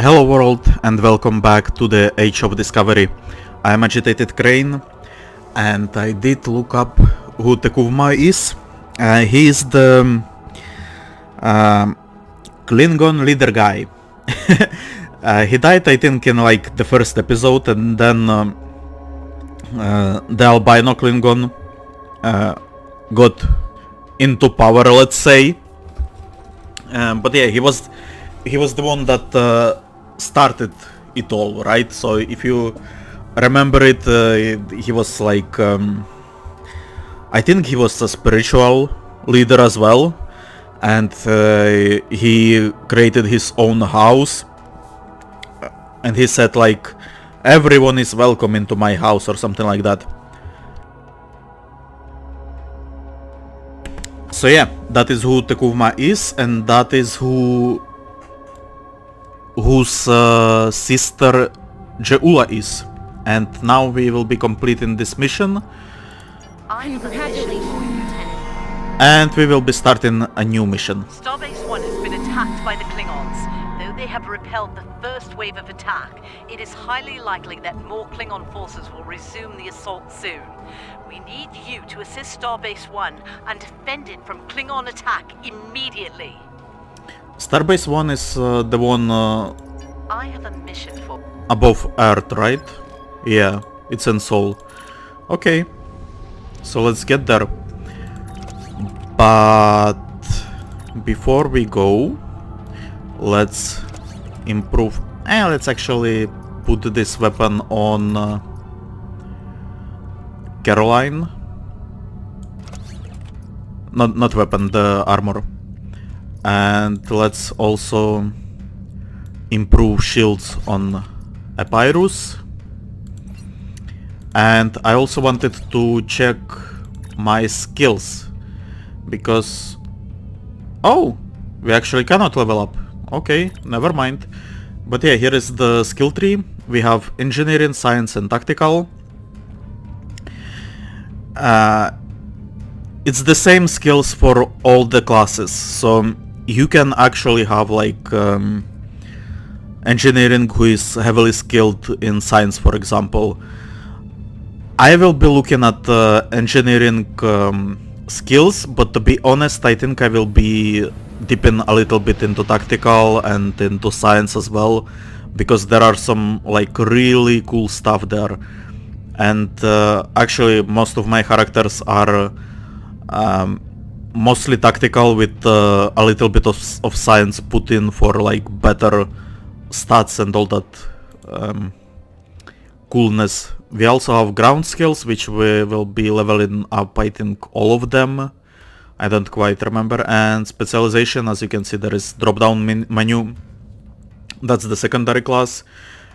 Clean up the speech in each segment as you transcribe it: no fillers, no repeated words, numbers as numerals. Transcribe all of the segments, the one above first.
Hello world and welcome back to the Age of Discovery. I am AgitatedCrane and I did look up who Tekuvma is. He is the Klingon leader guy. He died I think in like the first episode, and then the albino Klingon got into power, let's say. But yeah, he was the one that started it all, right? So if you remember it, he was like, I think he was a spiritual leader as well, and he created his own house, and he said like, everyone is welcome into my house or something like that. So yeah, that is who Tekuvma is, and that is whose sister Jeula is. And now we will be completing this mission. I'm congratulating you, Lieutenant. And we will be starting a new mission. Starbase 1 has been attacked by the Klingons. Though they have repelled the first wave of attack, it is highly likely that more Klingon forces will resume the assault soon. We need you to assist Starbase 1 and defend it from Klingon attack immediately. Starbase 1 is the one I have a mission for... above Earth, right? Yeah, it's in Seoul. Okay, so let's get there. But before we go, let's improve. Let's actually put this weapon on Caroline. Not weapon, the armor. And let's also improve shields on Epirus. And I also wanted to check my skills, because... oh! We actually cannot level up. Okay, never mind. But yeah, here is the skill tree. We have engineering, science and tactical. It's the same skills for all the classes, so you can actually have like engineering who is heavily skilled in science, for example. I will be looking at engineering skills, but to be honest, I think I will be dipping a little bit into tactical and into science as well, because there are some like really cool stuff there. And actually most of my characters are mostly tactical with a little bit of science put in for like better stats and all that coolness. We also have ground skills, which we will be leveling up, I think all of them. I don't quite remember. And specialization, as you can see, there is drop down menu. That's the secondary class,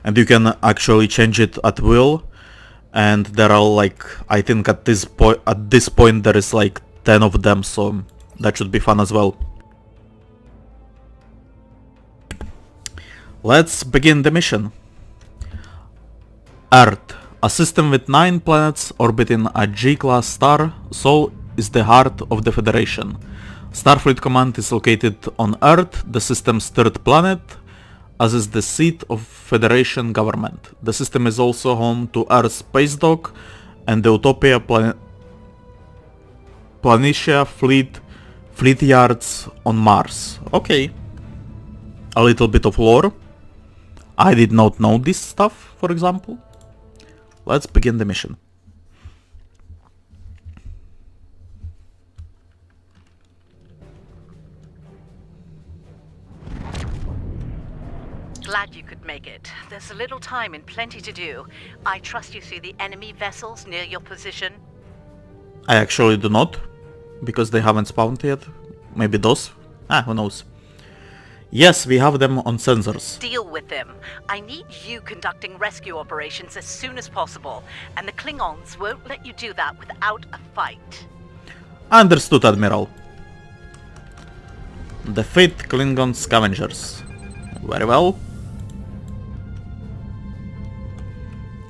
and you can actually change it at will. And there are like, I think at this point there is like 10 of them, so that should be fun as well. Let's begin the mission. Earth, a system with 9 planets orbiting a G-class star. Sol is the heart of the Federation. Starfleet Command is located on Earth, the system's 3rd planet, as is the seat of Federation government. The system is also home to Earth's space dock and the Utopia Planitia fleet yards on Mars. Okay. A little bit of lore. I did not know this stuff, for example. Let's begin the mission. Glad you could make it. There's a little time and plenty to do. I trust you see the enemy vessels near your position? I actually do not, because they haven't spawned yet. Maybe those? Who knows. Yes, we have them on sensors. Deal with them. I need you conducting rescue operations as soon as possible, and the Klingons won't let you do that without a fight. Understood, Admiral. Defeat Klingon scavengers. Very well.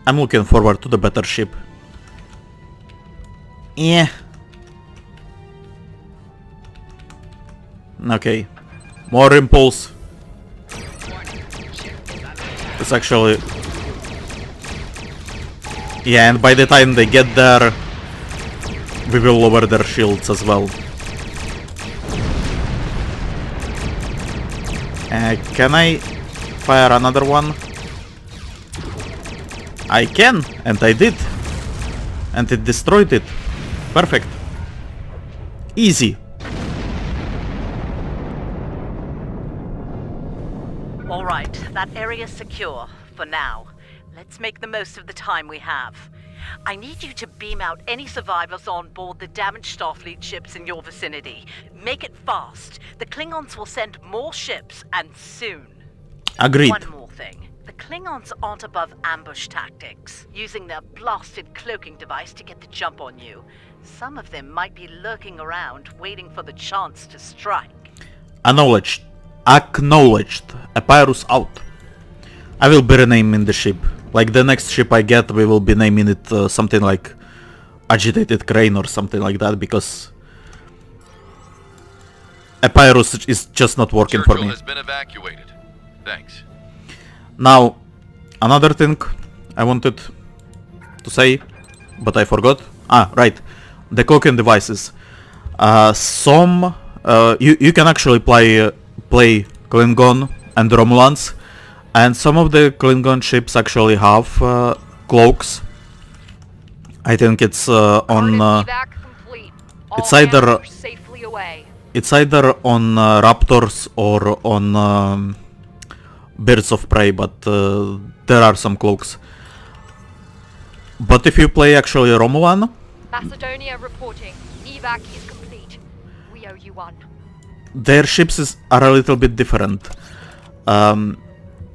I'm looking forward to the better ship. Yeah. Okay. More impulse. It's actually... Yeah, and by the time they get there, we will lower their shields as well. Can I fire another one? I can, and I did. And it destroyed it. Perfect. Easy. All right, that area's secure for now. Let's make the most of the time we have. I need you to beam out any survivors on board the damaged Starfleet ships in your vicinity. Make it fast. The Klingons will send more ships, and soon. Agreed. One more thing. The Klingons aren't above ambush tactics, using their blasted cloaking device to get the jump on you. Some of them might be lurking around, waiting for the chance to strike. Acknowledged. Acknowledged. Epirus out. I will be renaming the ship. Like the next ship I get, we will be naming it something like AgitatedCrane or something like that, because Epirus is just not working for me. Has been evacuated. Thanks. Now, another thing I wanted to say, but I forgot. Ah, right. The cloaking devices. You can actually play Klingon and Romulans, and some of the Klingon ships actually have cloaks. I think it's on. It's either on Raptors or on Birds of Prey, but there are some cloaks. But if you play actually Romulan, Macedonia reporting. Evac is complete. We owe you one. Their ships are a little bit different.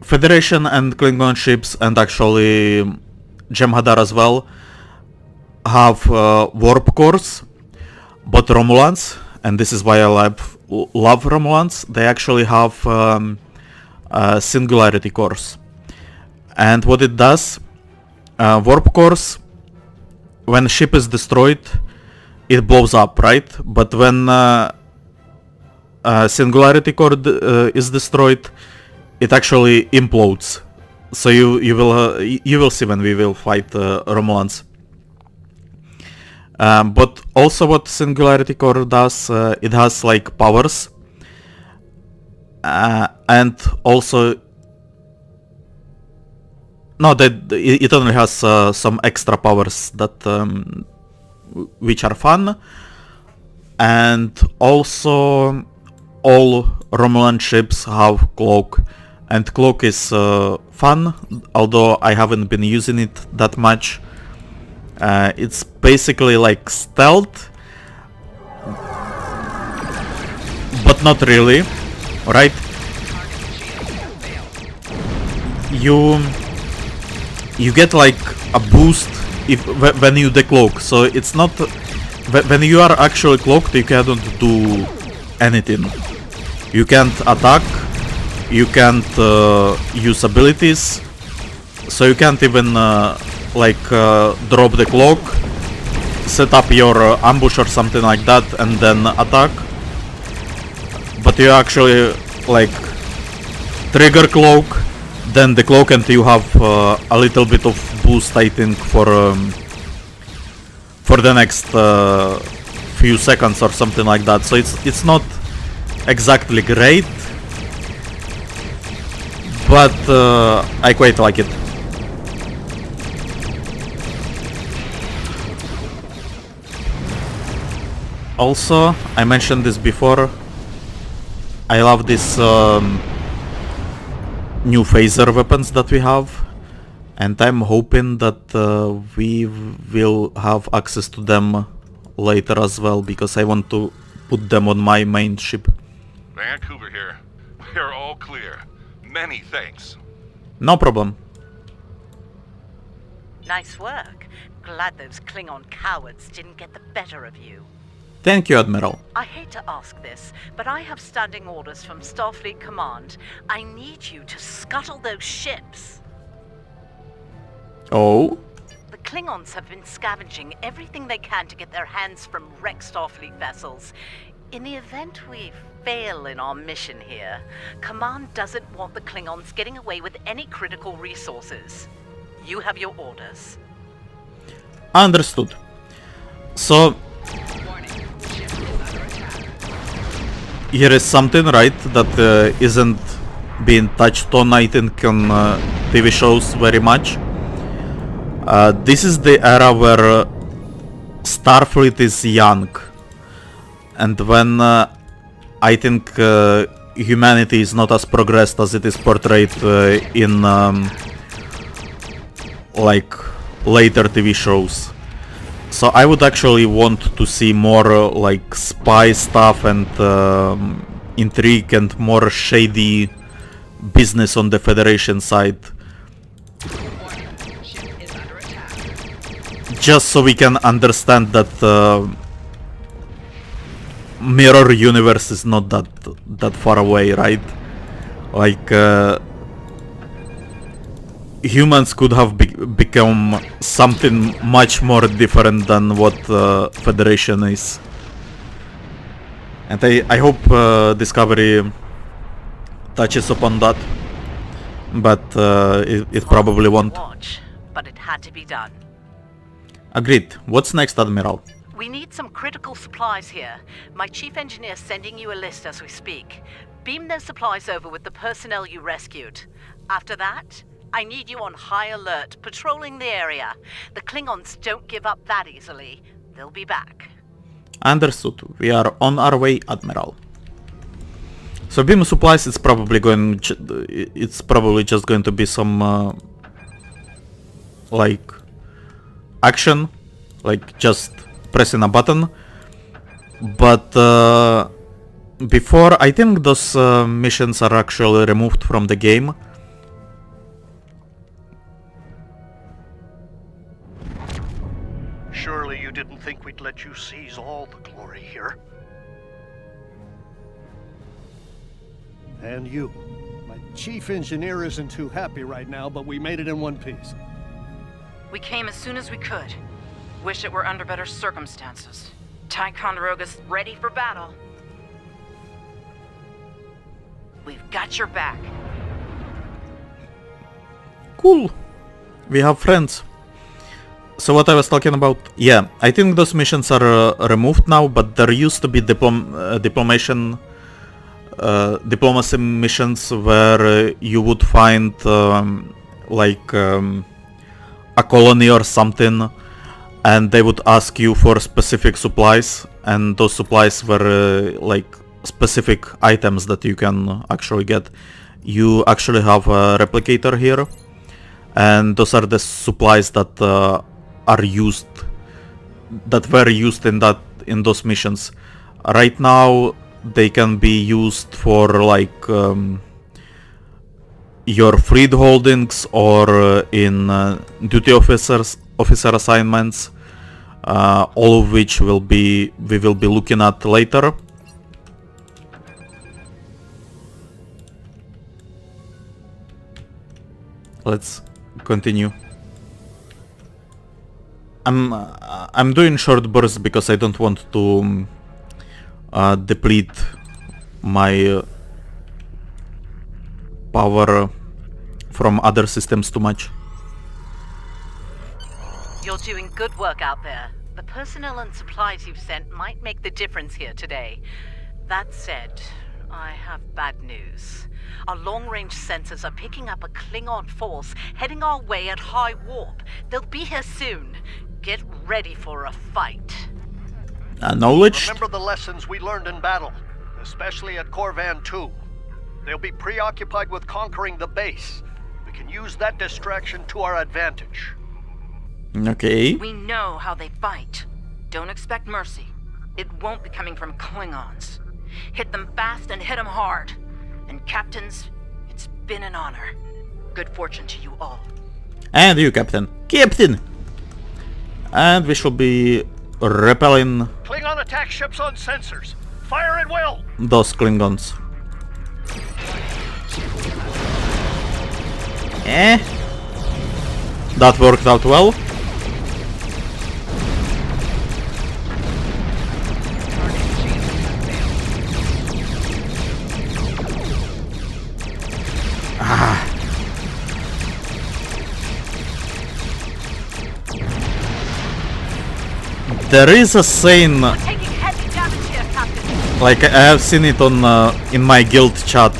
Federation and Klingon ships, and actually Jem'Hadar as well, have warp cores, but Romulans, and this is why I love Romulans, they actually have singularity cores. And what it does, warp cores, when a ship is destroyed, it blows up, right? But when singularity core is destroyed, it actually implodes. So you will see when we will fight Romulans. But also what singularity core does, it has like powers, and also no, that it only has some extra powers that which are fun, and also all Romulan ships have cloak, and cloak is fun, although I haven't been using it that much. It's basically like stealth, but not really, right? You get like a boost when you decloak, so it's not when you are actually cloaked, you cannot do anything. You can't attack, you can't use abilities, so you can't even drop the cloak, set up your ambush or something like that, and then attack. But you actually like trigger cloak, then the cloak, and you have a little bit of boost, I think, for the next few seconds or something like that. So it's not exactly great, but I quite like it. Also, I mentioned this before, I love this new phaser weapons that we have, and I'm hoping that we will have access to them later as well, because I want to put them on my main ship. Vancouver here. We are all clear. Many thanks. No problem. Nice work. Glad those Klingon cowards didn't get the better of you. Thank you, Admiral. I hate to ask this, but I have standing orders from Starfleet Command. I need you to scuttle those ships. Oh? The Klingons have been scavenging everything they can to get their hands from wrecked Starfleet vessels. In the event we fail in our mission here, Command doesn't want the Klingons getting away with any critical resources. You have your orders. Understood. So here is something, right, that isn't being touched on, I think, on TV shows very much. This is the era where Starfleet is young, and when I think humanity is not as progressed as it is portrayed in like later TV shows. So I would actually want to see more like spy stuff and intrigue and more shady business on the Federation side. Just so we can understand that mirror universe is not that far away, right? Like humans could have become something much more different than what Federation is. And I hope Discovery touches upon that, but it probably won't. Watch, but it had to be done. Agreed. What's next, Admiral? We need some critical supplies here. My chief engineer's sending you a list as we speak. Beam those supplies over with the personnel you rescued. After that, I need you on high alert, patrolling the area. The Klingons don't give up that easily. They'll be back. Understood. We are on our way, Admiral. So beam supplies, it's probably just going to be some like action, like just pressing a button. But before, I think those missions are actually removed from the game. Surely you didn't think we'd let you seize all the glory here. And you. My chief engineer isn't too happy right now, but we made it in one piece. We came as soon as we could. Wish it were under better circumstances. Ticonderoga's ready for battle. We've got your back. Cool. We have friends. So what I was talking about, yeah, I think those missions are removed now, but there used to be diplomacy missions where you would find like a colony or something, and they would ask you for specific supplies, and those supplies were like specific items that you can actually get. You actually have a replicator here, and those are the supplies that were used in those missions. Right now they can be used for like your fleet holdings or in duty officer assignments, all of which we will be looking at later. Let's continue. I'm doing short bursts because I don't want to deplete my power from other systems too much. You're doing good work out there. The personnel and supplies you've sent might make the difference here today. That said, I have bad news. Our long-range sensors are picking up a Klingon force heading our way at high warp. They'll be here soon. Get ready for a fight. Acknowledged. Remember the lessons we learned in battle, especially at Corvan 2. They'll be preoccupied with conquering the base. We can use that distraction to our advantage. Okay. We know how they fight. Don't expect mercy. It won't be coming from Klingons. Hit them fast and hit them hard. And captains, it's been an honor. Good fortune to you all. And you, Captain. Captain! And we shall be repelling Klingon attack ships on sensors. Fire at will! those Klingons. That worked out well. There is a saying, We're taking heavy damage here, Captain. like I have seen it on in my guild chat.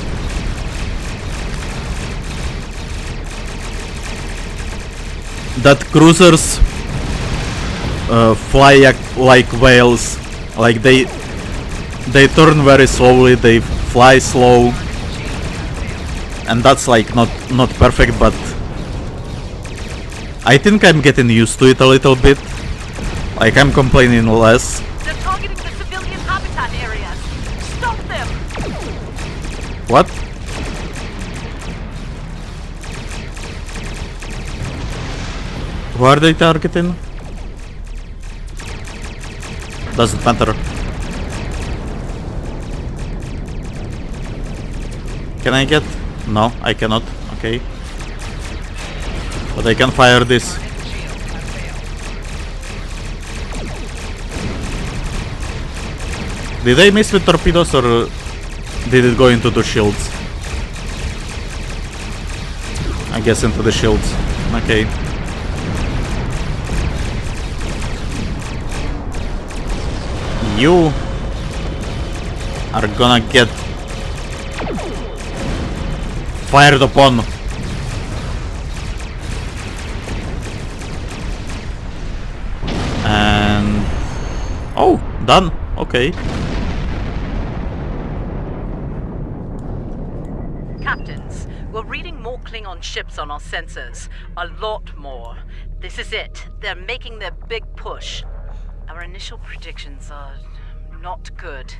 That cruisers fly like whales, like they turn very slowly, they fly slow, and that's like not perfect, but I think I'm getting used to it a little bit. Like I'm complaining less. They're targeting the civilian habitat areas. Stop them! What? Who are they targeting? Doesn't matter. Can I get? No, I cannot. Okay. But I can fire this. Did I miss with torpedoes or did it go into the shields? I guess into the shields. Okay. You are gonna get fired upon. And oh, done. Okay. Captains, we're reading more Klingon ships on our sensors. A lot more. This is it. They're making their big push. Our initial predictions are not good.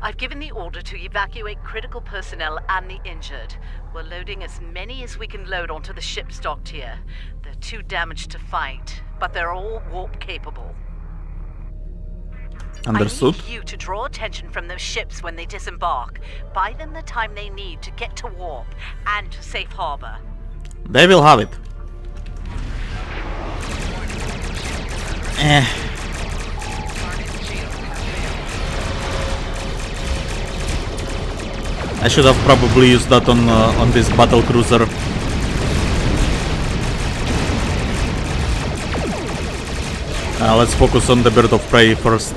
I've given the order to evacuate critical personnel and the injured. We're loading as many as we can load onto the ships docked here. They're too damaged to fight, but they're all warp capable. Understood. I need you to draw attention from those ships when they disembark. Buy them the time they need to get to warp and to safe harbor. They will have it. I should have probably used that on this battle cruiser. Let's focus on the bird of prey first.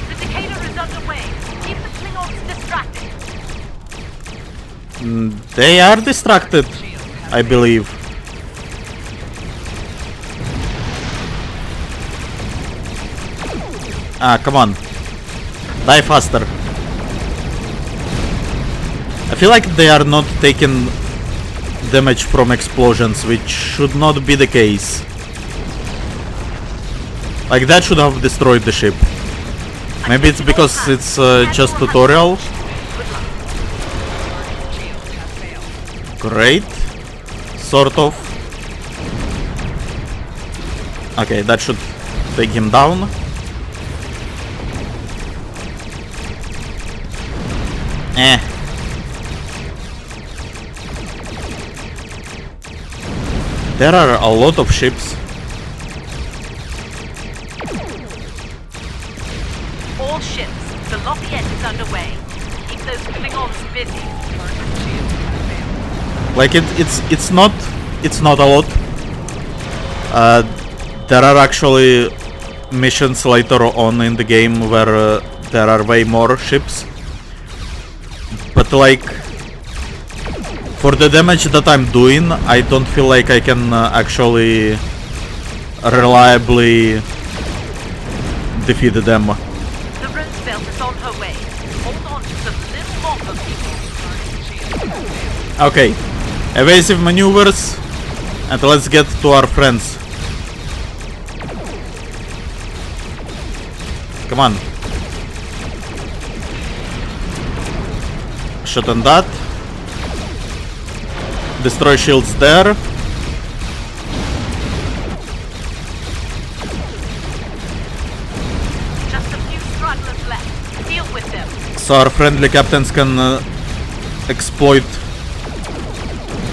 The Decatur is underway. Keep the Klingons distracted. They are distracted, I believe. Come on. Die faster. I feel like they are not taking damage from explosions, which should not be the case. Like that should have destroyed the ship. Maybe it's because it's just tutorial. Great. Sort of. Okay, that should take him down. There are a lot of ships. All ships. The Lafayette is underway. Keep those Klingons busy. Like it's not a lot. There are actually missions later on in the game where there are way more ships. But like, for the damage that I'm doing, I don't feel like I can actually reliably defeat them. The Roosevelt is on her way. Hold on just a little longer, people. Okay, evasive maneuvers, and let's get to our friends. Come on. Shot on that. Destroy shields there. Just a few stragglers left. Deal with them. So our friendly captains can exploit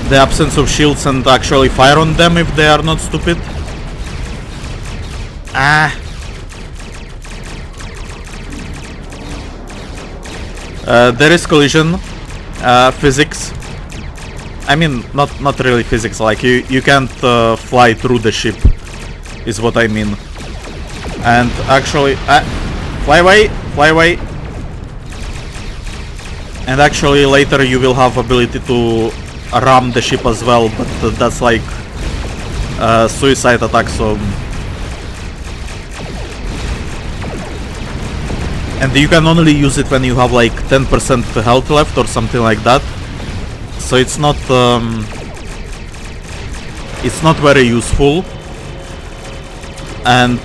the absence of shields and actually fire on them if they are not stupid. There is collision. Physics. I mean, not really physics. Like you can't fly through the ship, is what I mean. And actually, fly away, fly away. And actually, later you will have ability to ram the ship as well, but that's like suicide attack. So. And you can only use it when you have like 10% health left or something like that. So it's not very useful. And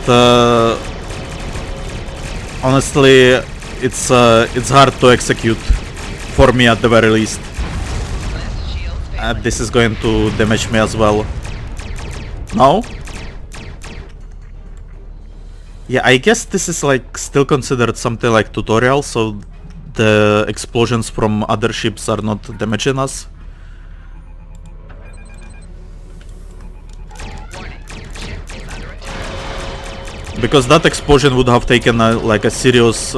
honestly, it's hard to execute for me at the very least. This is going to damage me as well. No? Yeah, I guess this is like still considered something like tutorial, so the explosions from other ships are not damaging us. Because that explosion would have taken like a serious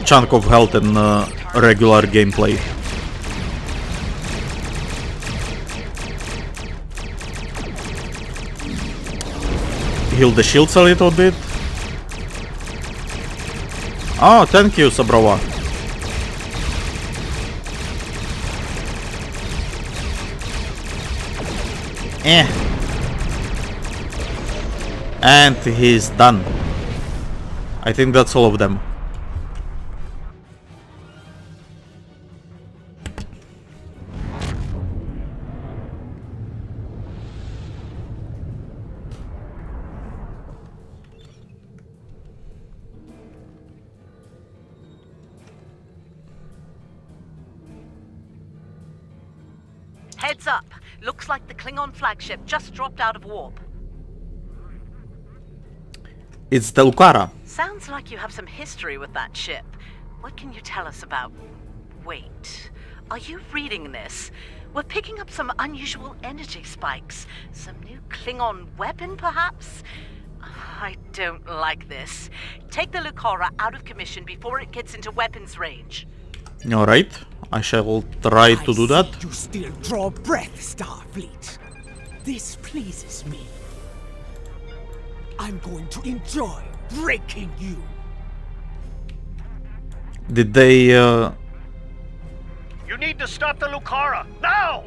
chunk of health in regular gameplay. Heal the shields a little bit. Oh, thank you, Sabrova. And he's done. I think that's all of them. Heads up. Looks like the Klingon flagship just dropped out of warp. It's the Lucara. Sounds like you have some history with that ship. What can you tell us about... Wait, are you reading this? We're picking up some unusual energy spikes. Some new Klingon weapon, perhaps? I don't like this. Take the Lucara out of commission before it gets into weapons range. Alright, I shall try to do that. You still draw breath, Starfleet. This pleases me. I'm going to enjoy breaking you. Did they You need to stop the Lucara now.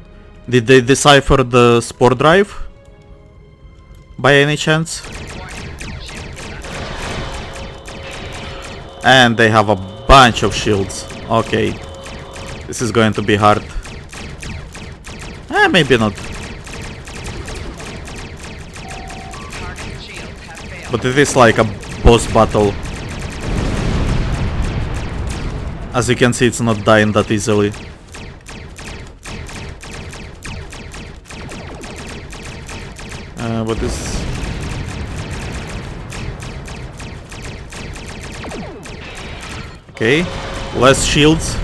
did they decipher the spore drive? By any chance? And they have a bunch of shields. Okay. This is going to be hard. Maybe not. But it is like a boss battle. As you can see, it's not dying that easily. What is... Okay, less shields.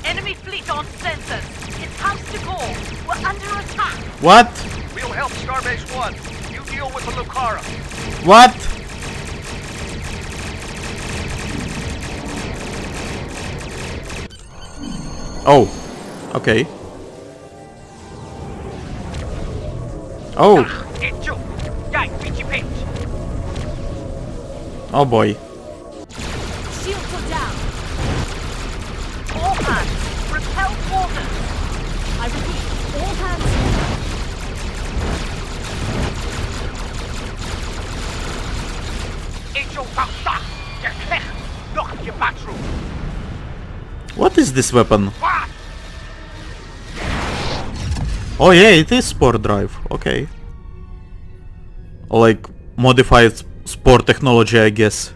Enemy fleet on sensors. It's house to go. We're under attack. What? We'll help Starbase 1. You deal with the Lucara. What? Oh, okay. Oh. Oh boy. Shields are down. All hands, repel water. I repeat, all hands. What is this weapon? Oh yeah, it is spore drive. Okay. Like modified spore technology, I guess.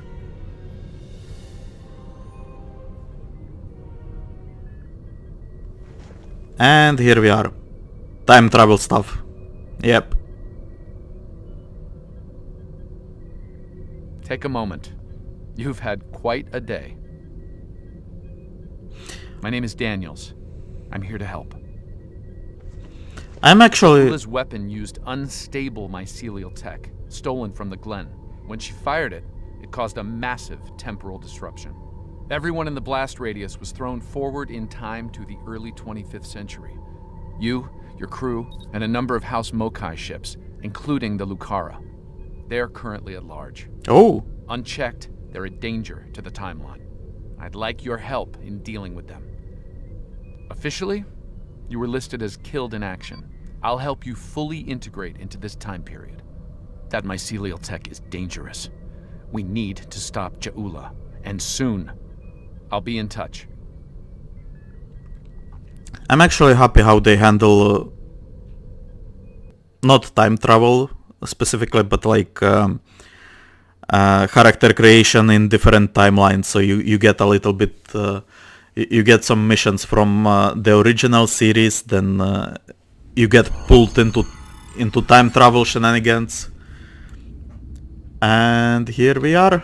And here we are. Time travel stuff. Yep. Take a moment. You've had quite a day. My name is Daniels. I'm here to help. I'm actually... Ula's weapon used unstable mycelial tech, stolen from the Glen. When she fired it, It caused a massive temporal disruption. Everyone in the blast radius was thrown forward in time to the early 25th century. You, your crew, and a number of House Mokai ships, including the Lucara. They're currently at large. Oh, Unchecked, they're a danger to the timeline. I'd like your help in dealing with them. Officially, you were listed as killed in action. I'll help you fully integrate into this time period. That mycelial tech is dangerous. We need to stop Jaula, and soon. I'll be in touch. I'm actually happy how they handle not time travel specifically, but like character creation in different timelines. So you get a little bit, you get some missions from the original series, then you get pulled into time travel shenanigans. And here we are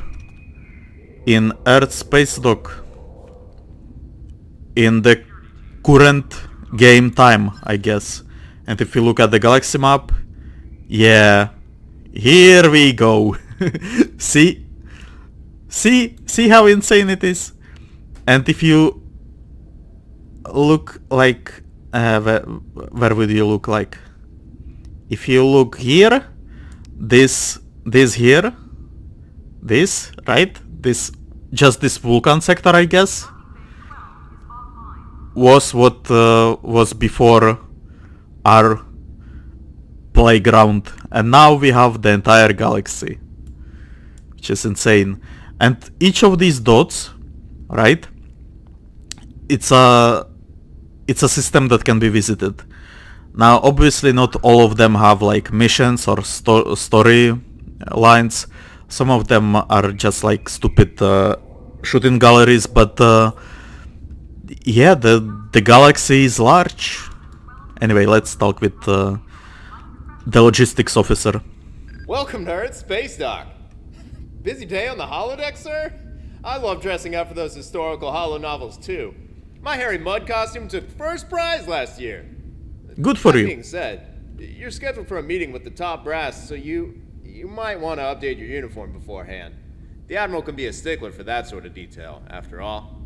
in Earth Space Dock in the current game time, I guess. And if you look at the galaxy map, yeah, here we go. See how insane it is. And if you look like where would you look like? If you look here, this here, this, right? Just this Vulcan sector, I guess, was what was before our playground, and now we have the entire galaxy, which is insane. And each of these dots, right? It's a system that can be visited. Now, obviously, not all of them have like missions or story lines. Some of them are just like stupid shooting galleries, but yeah, the galaxy is large. Anyway, let's talk with the logistics officer. Welcome to Earth Space Dock. Busy day on the holodeck, sir? I love dressing up for those historical holo novels too. My Harry Mudd costume took first prize last year. Good for That you. being said, you're scheduled for a meeting with the top brass, so you might want to update your uniform beforehand. The Admiral can be a stickler for that sort of detail, after all.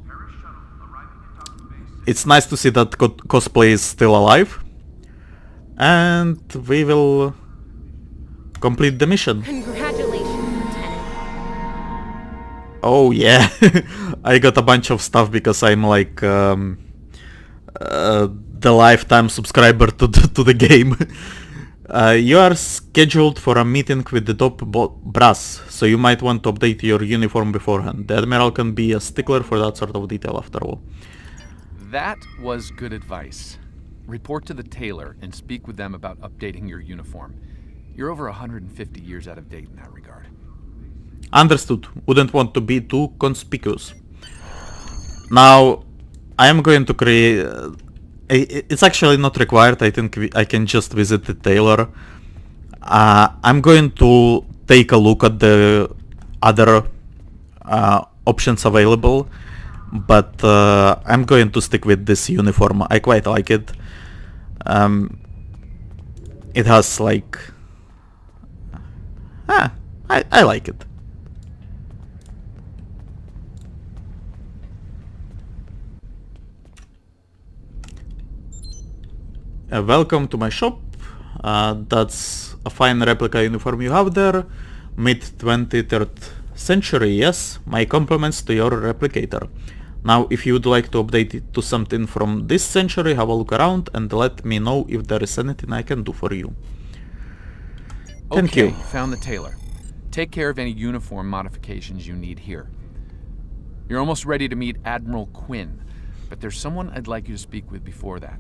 It's nice to see that cosplay is still alive. And we will complete the mission. Congratulations, Lieutenant. Oh yeah, I got a bunch of stuff because I'm like the lifetime subscriber to the game. You are scheduled for a meeting with the top brass, so you might want to update your uniform beforehand. The Admiral can be a stickler for that sort of detail after all. That was good advice. Report to the tailor and speak with them about updating your uniform. You're over 150 years out of date in that regard. Understood. Wouldn't want to be too conspicuous. Now, I am going to create... it's actually not required. I think I can just visit the tailor. I'm going to take a look at the other options available, but I'm going to stick with this uniform. I quite like it. It has like... I like it. Welcome to my shop. That's a fine replica uniform you have there. Mid-23rd century, yes. My compliments to your replicator. Now, if you would like to update it to something from this century, have a look around and let me know if there is anything I can do for you. Thank Okay, you. found the tailor. Take care of any uniform modifications you need here. You're almost ready to meet Admiral Quinn, but there's someone I'd like you to speak with before that.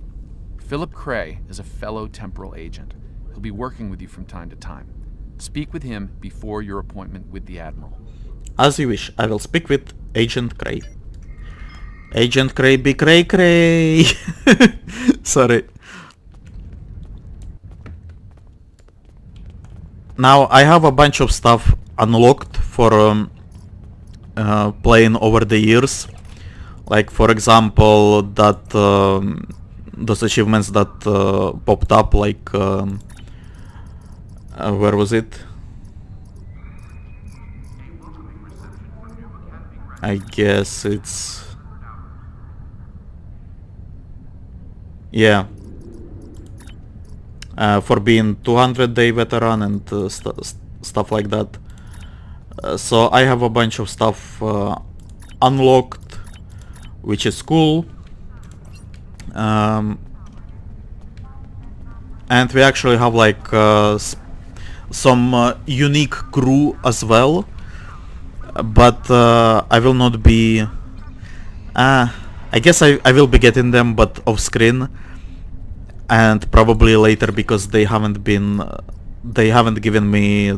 Philip Cray is a fellow temporal agent. He'll be working with you from time to time. Speak with him before your appointment with the Admiral. As you wish, I will speak with Agent Cray. Agent Cray be cray cray. Sorry. Now I have a bunch of stuff unlocked for playing over the years. Like for example that those achievements that popped up, like where was it? I guess it's... Yeah. For being 200-day veteran and stuff like that. So I have a bunch of stuff unlocked, which is cool. And we actually have like some unique crew as well. But I will not be... I guess I will be getting them, but off screen. And probably later, because they haven't given me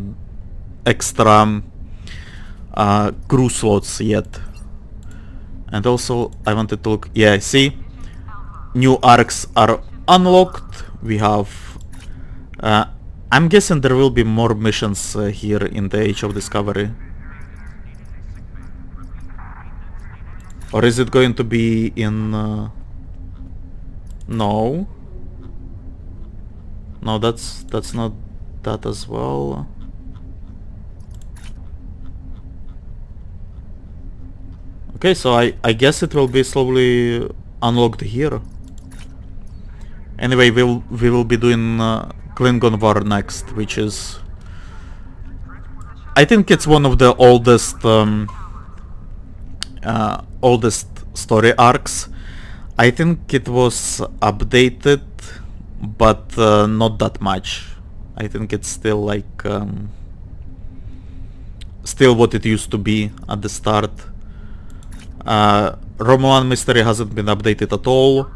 extra crew slots yet. And also I wanted to look, yeah, see, new arcs are unlocked. We have I'm guessing there will be more missions here in the Age of Discovery. Or is it going to be in no. No, that's not that as well. Okay, so I guess it will be slowly unlocked here. Anyway, we will be doing Klingon War next, which is... I think it's one of the oldest story arcs. I think it was updated, but not that much. I think it's still like still what it used to be at the start. Romulan mystery hasn't been updated at all.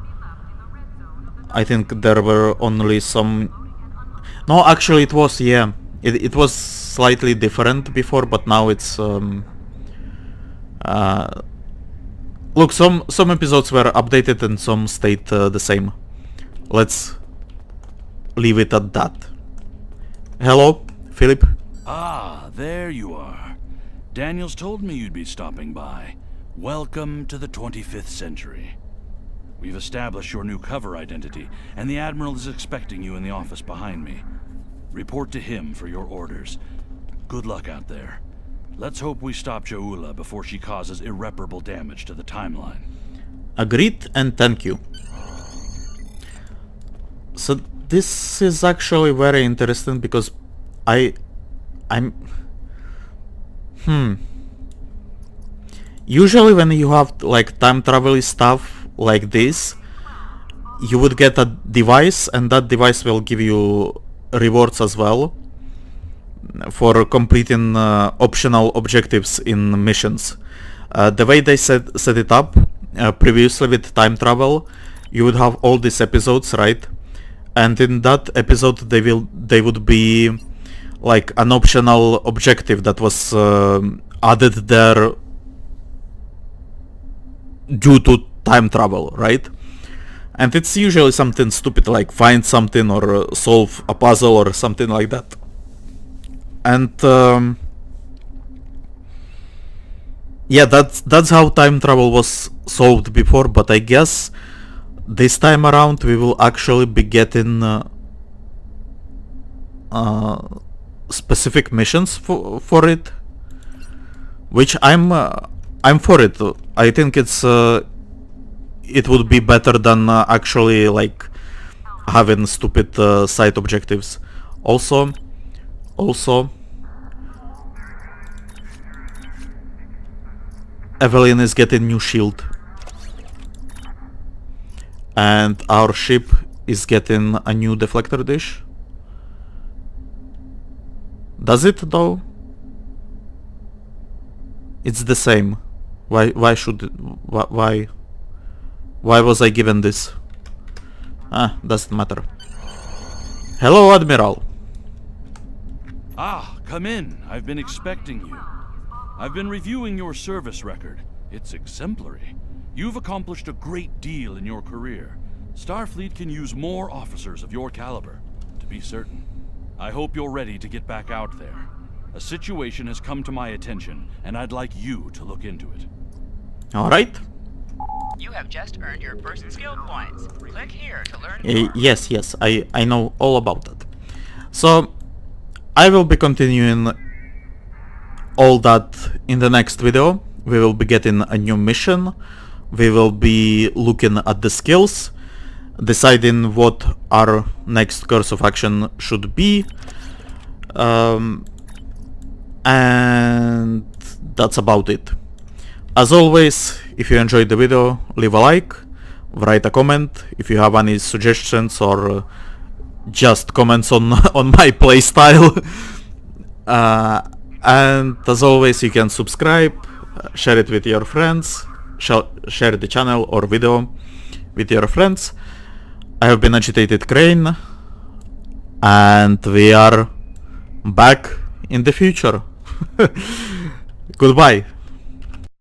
I think there were only some... No, actually it was, yeah. It was slightly different before, but now it's... Look, some episodes were updated and some stayed the same. Let's leave it at that. Hello, Philip? Ah, there you are. Daniels told me you'd be stopping by. Welcome to the 25th century. We've established your new cover identity, and the Admiral is expecting you in the office behind me. Report to him for your orders. Good luck out there. Let's hope we stop Jaula before she causes irreparable damage to the timeline. Agreed, and thank you. So this is actually very interesting because usually when you have like time travel stuff like this, you would get a device, and that device will give you rewards as well for completing optional objectives in missions. The way they set it up previously with time travel, you would have all these episodes, right? And in that episode they would be like an optional objective that was added there due to time travel, right? And it's usually something stupid like find something or solve a puzzle or something like that. And yeah, that's how time travel was solved before, but I guess this time around we will actually be getting specific missions for it, which I'm for it. I think it would be better than actually like having stupid side objectives. Also, Evelyn is getting new shield, and our ship is getting a new deflector dish. Does it though? It's the same. Why was I given this? Doesn't matter. Hello, Admiral. Ah, come in. I've been expecting you. I've been reviewing your service record. It's exemplary. You've accomplished a great deal in your career. Starfleet can use more officers of your caliber, to be certain. I hope you're ready to get back out there. A situation has come to my attention, and I'd like you to look into it. Alright. You have just earned your first skill points. Click here to learn more. Yes, I know all about that. So, I will be continuing all that in the next video. we will be getting a new mission. We will be looking at the skills, deciding what our next course of action should be. And that's about it. As always, if you enjoyed the video, leave a like, write a comment if you have any suggestions or just comments on my playstyle. And as always, you can subscribe, share it with your friends, share the channel or video with your friends. I have been AgitatedCrane, and we are back in the future. Goodbye.